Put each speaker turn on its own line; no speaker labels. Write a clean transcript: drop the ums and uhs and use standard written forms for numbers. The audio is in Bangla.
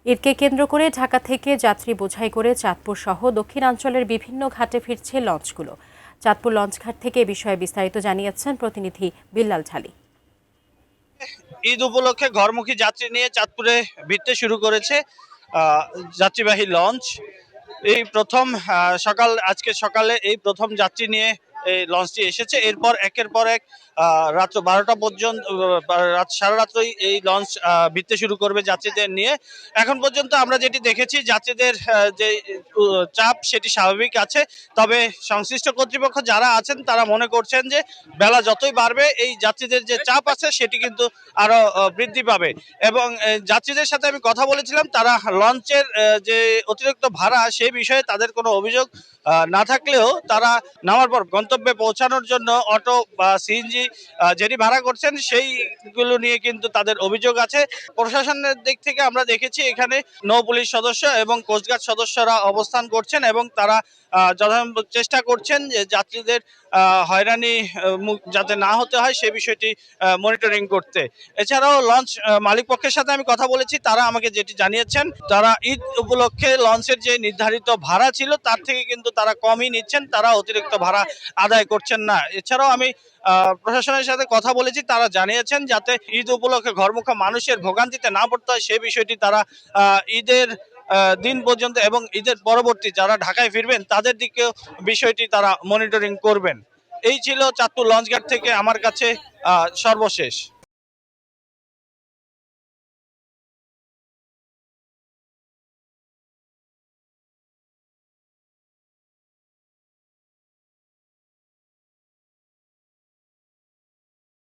ঈদকে কেন্দ্র করে ঢাকা থেকে যাত্রী বোঝাই করে চাঁদপুর সহ দক্ষিণাঞ্চলের বিভিন্ন ঘাটে ফিরছে লঞ্চগুলো। চাঁদপুর লঞ্চঘাট থেকে এ বিষয়ে বিস্তারিত জানিয়েছেন প্রতিনিধি বিল্লাল ঢালী।
ঈদ উপলক্ষে ঘরমুখী যাত্রী নিয়ে চাঁদপুরে ভিড়তে শুরু করেছে যাত্রীবাহী লঞ্চ। এই প্রথম আজকে সকালে এই প্রথম যাত্রী নিয়ে এই লঞ্চটি এসেছে। এরপর একের পর এক রাত 12টা পর্যন্ত, রাত সারা রাত্রই এই লঞ্চ ভিড়তে শুরু করবে যাত্রীদের নিয়ে। এখন পর্যন্ত আমরা যেটি দেখেছি, যাত্রীদের যে চাপ সেটি স্বাভাবিক আছে। তবে সংশ্লিষ্ট কর্তৃপক্ষ যারা আছেন তারা মনে করছেন যে বেলা যতই বাড়বে এই যাত্রীদের যে চাপ আছে সেটি কিন্তু আরো বৃদ্ধি পাবে। এবং যাত্রীদের সাথে আমি কথা বলেছিলাম, তারা লঞ্চের যে অতিরিক্ত ভাড়া সেই বিষয়ে তাদের কোনো অভিযোগ না থাকলেও তারা নামার পর গন্তব্যে পৌঁছানোর জন্য অটো বা সিএনজি যেটি ভাড়া করছেন সেইগুলো নিয়ে কিন্তু তাদের অভিযোগ আছে। প্রশাসনের দিক থেকে আমরা দেখেছি এখানে নৌ পুলিশ সদস্য এবং কোস্টগার্ড সদস্যরা অবস্থান করছেন এবং তারা যথাসম্ভব চেষ্টা করছেন যে যাত্রীদের হয়রানি যাতে না হতে হয় সে বিষয়টি মনিটরিং করতে। এছাড়াও লঞ্চ মালিক পক্ষের সাথে আমি কথা বলেছি, তারা আমাকে যেটি জানিয়েছেন, তারা ঈদ উপলক্ষে লঞ্চের যে নির্ধারিত ভাড়া ছিল তার থেকে কিন্তু তারা কমই নিচ্ছেন, তারা অতিরিক্ত ভাড়া আদায় করছেন না। এছাড়াও আমি প্রশাসনের সাথে কথা বলেছি, তারা জানিয়েছেন যাতে ঈদ উপলক্ষে ঘরমুখী মানুষের ভোগান্তিতে না পড়তে হয় সে বিষয়টি তারা ঈদের দিন পর্যন্ত এবং ঈদের পরবর্তী যারা ঢাকায় ফিরবেন তাদের দিকেও বিষয়টি তারা মনিটরিং করবেন। এই ছিল চাঁদপুর লঞ্চঘাট থেকে আমার কাছে সর্বশেষ।